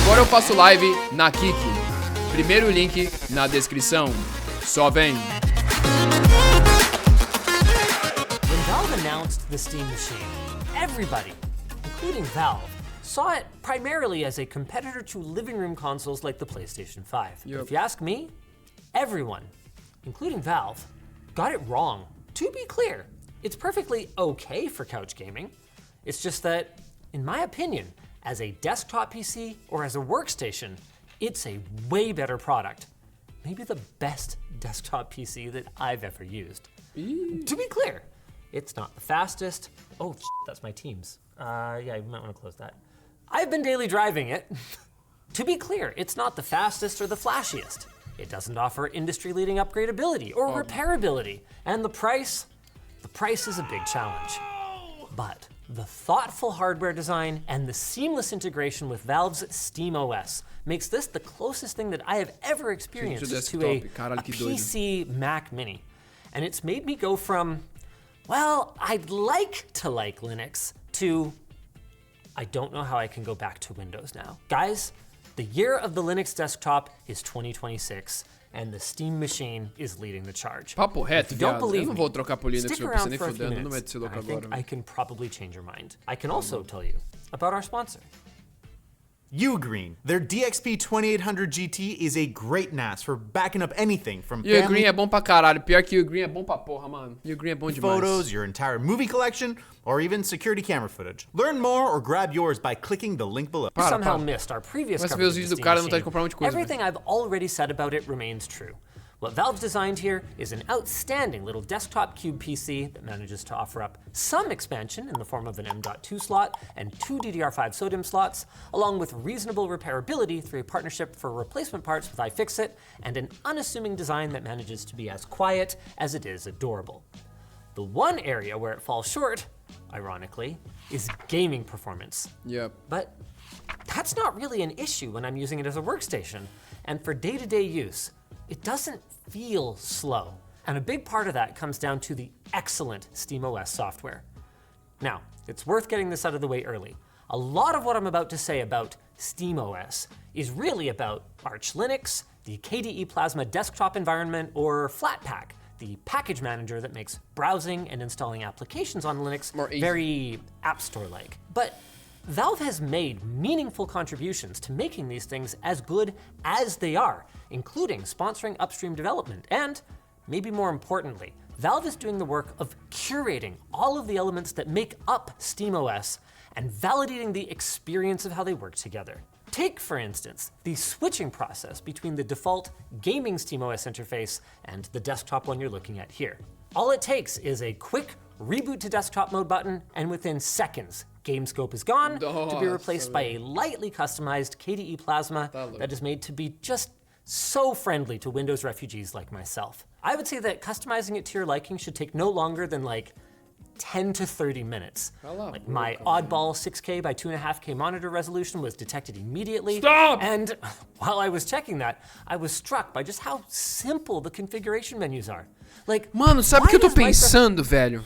Agora eu faço live na Kik. Primeiro link na descrição. Só vem. When Valve announced the Steam Machine, everybody, including Valve, saw it primarily as a competitor to living room consoles like the PlayStation 5. Yep. If you ask me, everyone, including Valve, got it wrong. To be clear, it's perfectly okay for couch gaming. It's just that, in my opinion, as a desktop PC or as a workstation, it's a way better product. Maybe the best desktop PC that I've ever used. To be clear, it's not the fastest. Oh, that's my Teams. Yeah, you might want to close that. I've been daily driving it. To be clear, it's not the fastest or the flashiest. It doesn't offer industry-leading upgradability or repairability. And the price is a big challenge. But the thoughtful hardware design and the seamless integration with Valve's SteamOS makes this the closest thing that I have ever experienced to a PC Mac Mini. And it's made me go from, well, I'd like to like Linux, to I don't know how I can go back to Windows now. Guys, the year of the Linux desktop is 2026, and the Steam Machine is leading the charge. Papo reto, Don't viado. believe Eu não vou trocar por Linux, Stick eu around nem for a few fudendo, não vai minutes. ser louco I think agora. I can probably change your mind. I can also tell you about our sponsor. Ugreen. Their DXP 2800 GT is a great NAS for backing up anything from E o family Green é bom pra caralho. Pior que o Green é bom pra porra, mano. E o Green é bom demais. photos, your entire movie collection, or even security camera footage. Learn more or grab yours by clicking the link below. Somehow missed our previous Mas você vê coverage os of vídeos the do Steam cara, não tá de Machine. comprar um monte de coisa, Everything I've already said about it remains true. What Valve's designed here is an outstanding little desktop cube PC that manages to offer up some expansion in the form of an M.2 slot and 2 DDR5 SODIMM slots, along with reasonable repairability through a partnership for replacement parts with iFixit, and an unassuming design that manages to be as quiet as it is adorable. The one area where it falls short, ironically, is gaming performance. Yep. But that's not really an issue when I'm using it as a workstation. And for day-to-day use, it doesn't feel slow. And a big part of that comes down to the excellent SteamOS software. Now, it's worth getting this out of the way early. A lot of what I'm about to say about SteamOS is really about Arch Linux, the KDE Plasma desktop environment, or Flatpak, the package manager that makes browsing and installing applications on Linux More easy. very App Store-like. But Valve has made meaningful contributions to making these things as good as they are, including sponsoring upstream development. And, maybe more importantly, Valve is doing the work of curating all of the elements that make up SteamOS and validating the experience of how they work together. Take, for instance, the switching process between the default gaming SteamOS interface and the desktop one you're looking at here. All it takes is a quick reboot to desktop mode button, and within seconds, game scope is gone to be replaced by a lightly customized KDE Plasma that is made to be just so friendly to Windows refugees like myself. I would say that customizing it to your liking should take no longer than like 10 to 30 minutes. Like my oddball 6K by 2.5K monitor resolution was detected immediately. Stop! And while I was checking that, I was struck by just how simple the configuration menus are. Like, Mano, sabe o que eu tô why does pensando, velho?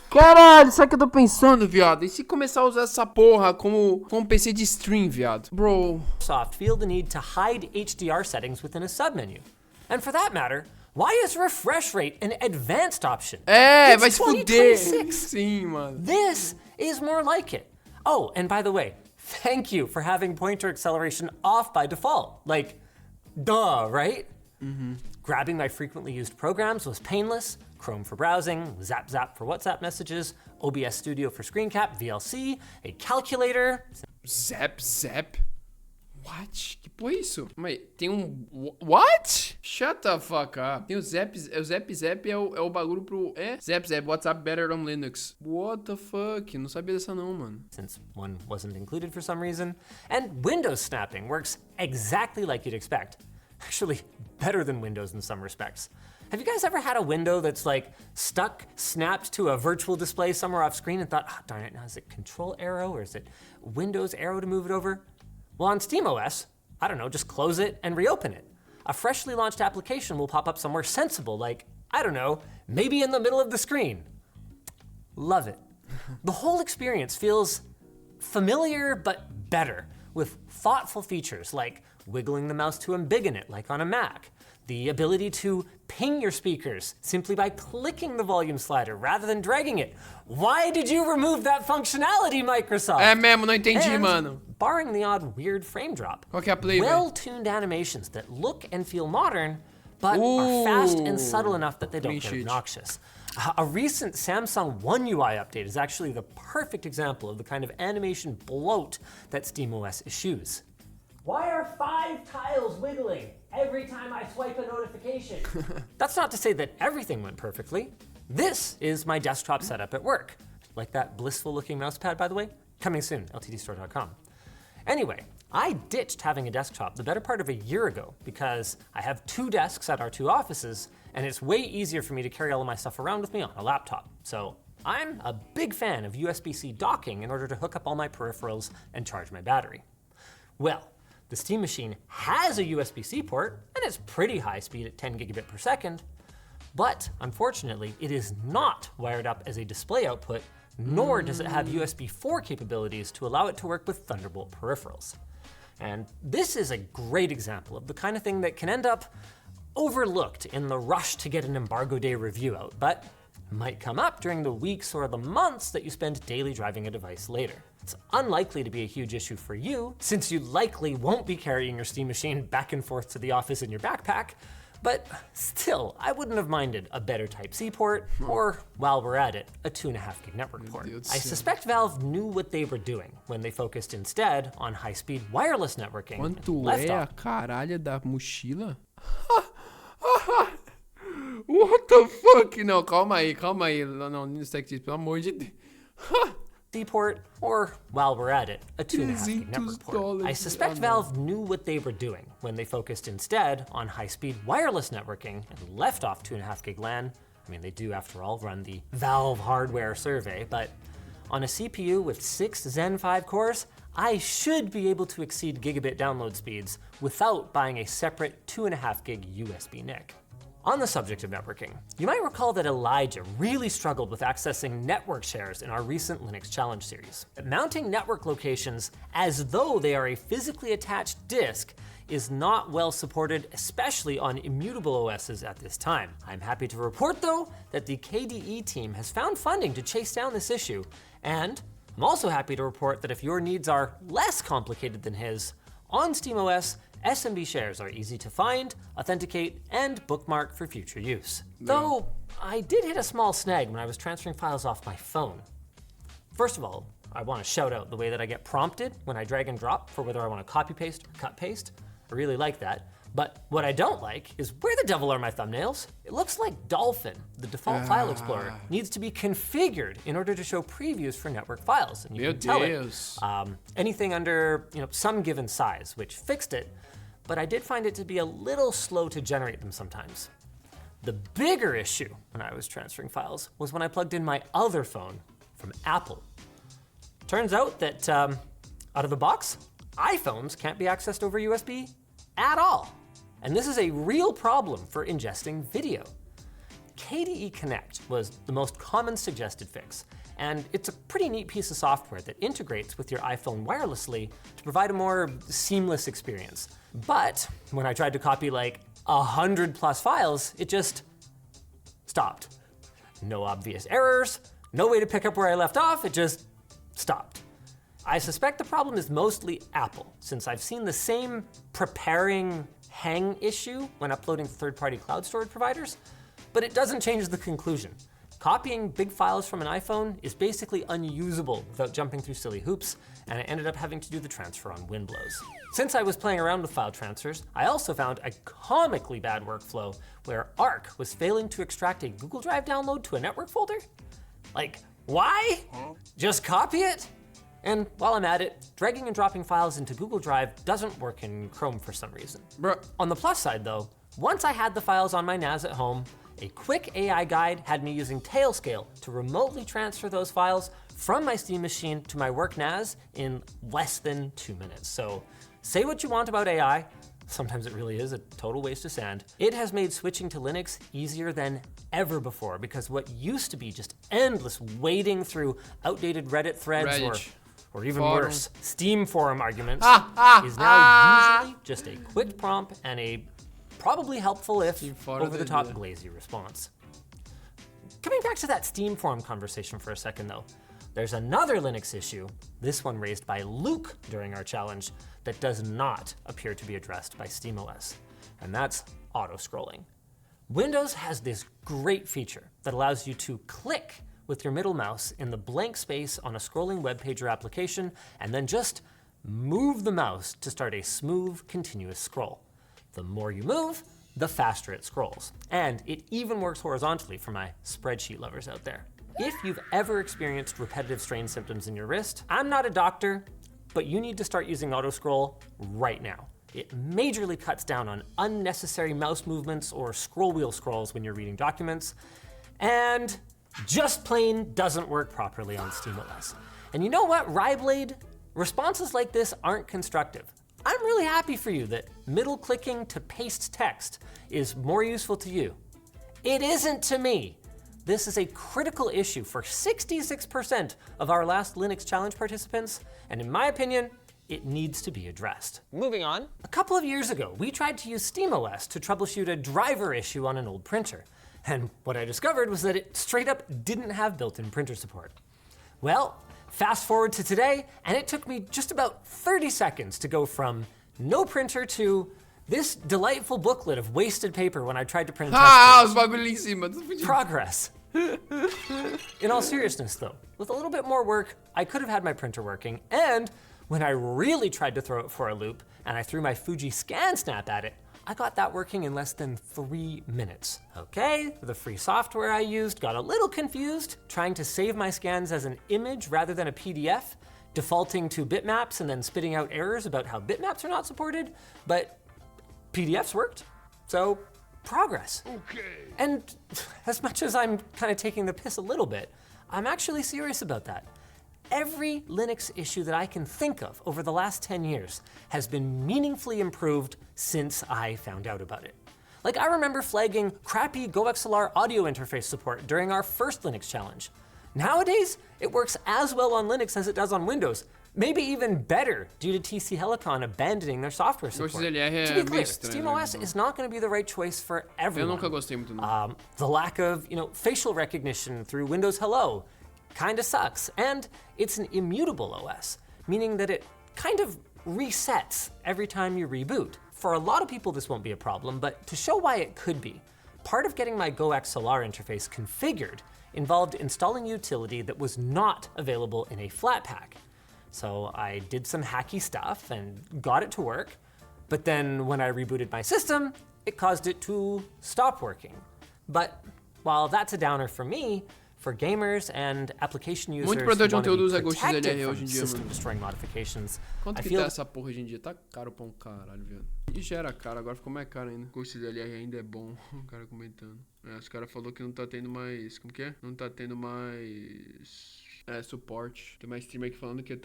Caralho, sabe o que eu tô pensando, viado? E se começar a usar essa porra como PC de stream, viado? Bro. Microsoft feel the need to hide HDR settings within a submenu? And for that matter, why is refresh rate an advanced option? É, It's vai se fuder. 2026. Sim, mano. This is more like it. Oh, and by the way, thank you for having pointer acceleration off by default. Like, duh, right? Grabbing my frequently used programs was painless. Chrome for browsing, Zap for WhatsApp messages, OBS Studio for screen cap, VLC, a calculator. Zap? What? Que porra é isso? Mas tem um... What? Shut the fuck up. Tem o Zap é o bagulho pro... Zap, WhatsApp better on Linux. What the fuck? Não sabia dessa não, mano. Since one wasn't included for some reason. And Windows snapping works exactly like you'd expect. Actually, better than Windows in some respects. Have you guys ever had a window that's like snapped to a virtual display somewhere off screen and thought, oh, darn it, now is it Control arrow or is it Windows arrow to move it over? Well, on SteamOS, I don't know, just close it and reopen it. A freshly launched application will pop up somewhere sensible, like, I don't know, maybe in the middle of the screen. Love it. The whole experience feels familiar but better. with thoughtful features like wiggling the mouse to embiggen it like on a Mac, the ability to ping your speakers simply by clicking the volume slider rather than dragging it. Why did you remove that functionality, Microsoft? É mesmo, não entendi, And, mano. barring the odd weird frame drop, Qual que é a play, velho? well-tuned animations that look and feel modern, but are fast and subtle enough that they don't get Appreciate. obnoxious. A recent Samsung One UI update is actually the perfect example of the kind of animation bloat that SteamOS eschews. Why are 5 tiles wiggling every time I swipe a notification? That's not to say that everything went perfectly. This is my desktop setup at work. Like that blissful looking mousepad, by the way? Coming soon, ltdstore.com. Anyway, I ditched having a desktop the better part of a year ago because I have 2 desks at our 2 offices, and it's way easier for me to carry all of my stuff around with me on a laptop. So I'm a big fan of USB-C docking in order to hook up all my peripherals and charge my battery. Well, the Steam Machine has a USB-C port, and it's pretty high speed at 10 gigabit per second, but unfortunately, it is not wired up as a display output, nor does it have USB 4 capabilities to allow it to work with Thunderbolt peripherals. And this is a great example of the kind of thing that can end up overlooked in the rush to get an Embargo Day review out, but might come up during the weeks or the months that you spend daily driving a device later. It's unlikely to be a huge issue for you, since you likely won't be carrying your Steam Machine back and forth to the office in your backpack, but still, I wouldn't have minded a better Type-C port, or, while we're at it, a 2.5 gig network port. I suspect Valve knew what they were doing when they focused instead on high-speed wireless networking. Quanto left é a off caralha da mochila? What the fuck? Não, calma aí. Não, Stack, pelo amor de Deus. C-port, or, while we're at it, a 2.5 gig network port. $300. I suspect Valve knew what they were doing when they focused instead on high-speed wireless networking and left off 2.5 gig LAN. I mean, they do, after all, run the Valve hardware survey, but on a CPU with 6 Zen 5 cores, I should be able to exceed gigabit download speeds without buying a separate 2.5 gig USB NIC. On the subject of networking, you might recall that Elijah really struggled with accessing network shares in our recent Linux Challenge series. Mounting network locations as though they are a physically attached disk is not well supported, especially on immutable OSs at this time. I'm happy to report, though, that the KDE team has found funding to chase down this issue, and I'm also happy to report that if your needs are less complicated than his, on SteamOS, SMB shares are easy to find, authenticate, and bookmark for future use. Though, I did hit a small snag when I was transferring files off my phone. First of all, I want to shout out the way that I get prompted when I drag and drop for whether I want to copy paste or cut paste. I really like that. But what I don't like is where the devil are my thumbnails? It looks like Dolphin, the default file explorer, needs to be configured in order to show previews for network files. And you can tell it anything under some given size, which fixed it, but I did find it to be a little slow to generate them sometimes. The bigger issue when I was transferring files was when I plugged in my other phone from Apple. Turns out that out of the box, iPhones can't be accessed over USB at all. And this is a real problem for ingesting video. KDE Connect was the most common suggested fix, and it's a pretty neat piece of software that integrates with your iPhone wirelessly to provide a more seamless experience. But when I tried to copy like 100 plus files, it just stopped. No obvious errors, no way to pick up where I left off, it just stopped. I suspect the problem is mostly Apple, since I've seen the same preparing hang issue when uploading to third-party cloud storage providers, but it doesn't change the conclusion. Copying big files from an iPhone is basically unusable without jumping through silly hoops, and I ended up having to do the transfer on Winblows. Since I was playing around with file transfers, I also found a comically bad workflow where Arc was failing to extract a Google Drive download to a network folder. Like, why? Just copy it? And while I'm at it, dragging and dropping files into Google Drive doesn't work in Chrome for some reason. On the plus side though, once I had the files on my NAS at home, a quick AI guide had me using Tailscale to remotely transfer those files from my Steam machine to my work NAS in less than 2 minutes. So say what you want about AI, sometimes it really is a total waste of sand. It has made switching to Linux easier than ever before, because what used to be just endless wading through outdated Reddit threads or or even Fórum. worse, Steam forum arguments, is now usually just a quick prompt and a probably helpful if Fórum over-the-top dele. glazy response. Coming back to that Steam forum conversation for a second though, there's another Linux issue, this one raised by Luke during our challenge, that does not appear to be addressed by SteamOS, and that's auto-scrolling. Windows has this great feature that allows you to click with your middle mouse in the blank space on a scrolling web page or application, and then just move the mouse to start a smooth, continuous scroll. The more you move, the faster it scrolls. And it even works horizontally for my spreadsheet lovers out there. If you've ever experienced repetitive strain symptoms in your wrist, I'm not a doctor, but you need to start using auto scroll right now. It majorly cuts down on unnecessary mouse movements or scroll wheel scrolls when you're reading documents, and just plain doesn't work properly on SteamOS. And you know what, Ryblade? Responses like this aren't constructive. I'm really happy for you that middle clicking to paste text is more useful to you. It isn't to me. This is a critical issue for 66% of our last Linux challenge participants, and in my opinion, it needs to be addressed. Moving on. A couple of years ago, we tried to use SteamOS to troubleshoot a driver issue on an old printer. And what I discovered was that it straight up didn't have built-in printer support. Well, fast forward to today, and it took me just about 30 seconds to go from no printer to this delightful booklet of wasted paper when I tried to print a test os bagulho ali em cima. Tudo fodido. progress. In all seriousness though, with a little bit more work, I could have had my printer working, and when I really tried to throw it for a loop and I threw my Fuji ScanSnap at it, I got that working in less than 3 minutes. Okay, the free software I used got a little confused, trying to save my scans as an image rather than a PDF, defaulting to bitmaps and then spitting out errors about how bitmaps are not supported, but PDFs worked, so progress. Okay. And as much as I'm kind of taking the piss a little bit, I'm actually serious about that. Every Linux issue that I can think of over the last 10 years has been meaningfully improved since I found out about it. Like, I remember flagging crappy GoXLR audio interface support during our first Linux challenge. Nowadays, it works as well on Linux as it does on Windows, maybe even better due to TC Helicon abandoning their software support. XLR To be é clear, meio estranho, SteamOS né? is not going to be the right choice for Eu everyone. nunca gostei muito, não. The lack of, facial recognition through Windows Hello kinda sucks. And it's an immutable OS, meaning that it kind of resets every time you reboot. For a lot of people, this won't be a problem, but to show why it could be, part of getting my GoXLR interface configured involved installing a utility that was not available in a Flatpak. So I did some hacky stuff and got it to work, but then when I rebooted my system, it caused it to stop working. But while that's a downer for me, for gamers and application users Muito who produtor de want to conteúdo be usa XLR protected hoje from em dia, system mano. destroying modifications, Quanto I que feel tá essa porra hoje em dia? Tá caro pra um caralho, velho. E já era caro, agora ficou mais caro ainda. O XLR ainda é bom, o cara comentando. Os caras falaram que não tá tendo mais... Como que é? Não tá tendo mais... suporte. Tem mais streamer aqui falando que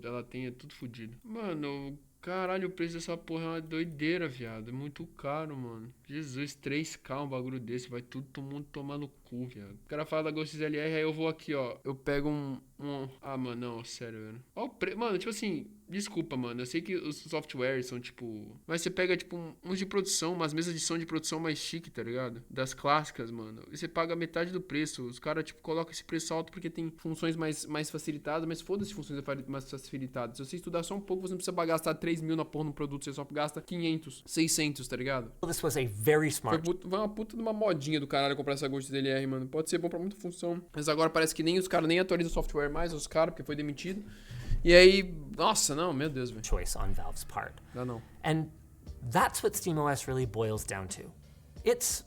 ela tem tudo fodido. Mano, caralho, o preço dessa porra é uma doideira, viado. É muito caro, mano. Jesus, 3K um bagulho desse. Vai todo mundo tomar no cu, viado. O cara fala da Ghost XLR, aí eu vou aqui, ó. Eu pego Ah, mano, não, sério, velho. Ó o preço. Mano, tipo assim... Desculpa, mano. Eu sei que os softwares são, tipo... Mas você pega, tipo, uns de produção, umas mesas de som de produção mais chique, tá ligado? Das clássicas, mano. E você paga metade do preço. Os caras, tipo, colocam esse preço alto porque tem funções mais facilitadas, mas foda-se funções mais facilitadas. Se você estudar só um pouco, você não precisa gastar 3 mil na porra no produto, você só gasta 500, 600, tá ligado? this was a very smart Foi uma puta de uma modinha do caralho comprar essa Ghost DLR, mano. Pode ser bom pra muita função. Mas agora parece que nem os caras nem atualizam o software mais, os caras, porque foi demitido. E aí, nossa, não, meu Deus, velho. choice on Valve's part. Não. And that's what SteamOS really boils down to. It's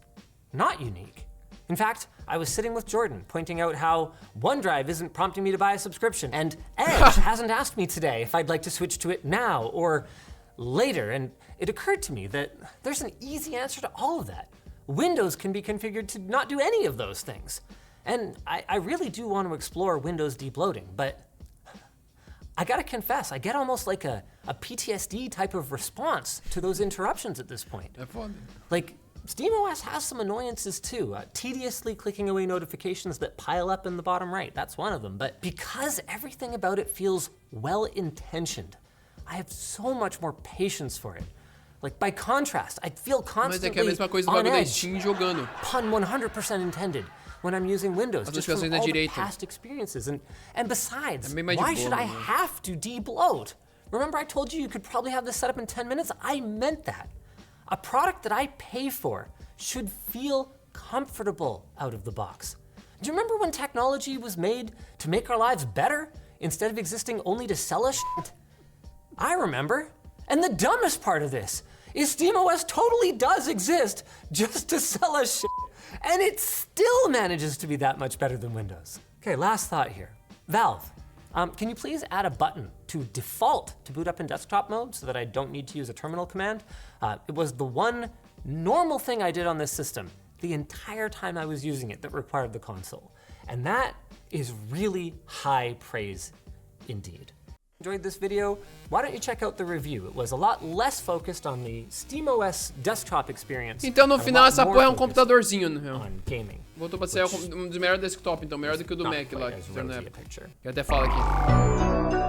not unique. In fact, I was sitting with Jordan pointing out how OneDrive isn't prompting me to buy a subscription, and Edge hasn't asked me today if I'd like to switch to it now or later, and it occurred to me that there's an easy answer to all of that. Windows can be configured to not do any of those things. And I really do want to explore Windows deep loading, but I gotta confess, I get almost like a PTSD type of response to those interruptions at this point. É foda. Like, SteamOS has some annoyances too. Tediously clicking away notifications that pile up in the bottom right, that's one of them. But because everything about it feels well-intentioned, I have so much more patience for it. Like, by contrast, I feel Mas é que é a constantly mesma coisa do on bagulho da edge, Steam jogando. pun 100% intended, when I'm using Windows, As just from notificações da all the direita. past experiences. And besides, É bem mais de why boa, should I mano. have to de-bloat? Remember I told you could probably have this set up in 10 minutes? I meant that. A product that I pay for should feel comfortable out of the box. Do you remember when technology was made to make our lives better instead of existing only to sell us shit? I remember. And the dumbest part of this is SteamOS totally does exist just to sell us shit, and it still manages to be that much better than Windows. Okay, last thought here. Valve, can you please add a button to default to boot up in desktop mode so that I don't need to use a terminal command? It was the one normal thing I did on this system the entire time I was using it that required the console. And that is really high praise indeed. Enjoyed this video? Why don't you check out the review? It was a lot less focused on the SteamOS desktop experience. Então no and a final lot essa more porra é um focused computadorzinho, na real. on gaming. Voltou pra ser um dos melhores desktop, então melhor do que o do Not Mac quite lá as que fizeram na rosy a época. picture. Eu até falo aqui.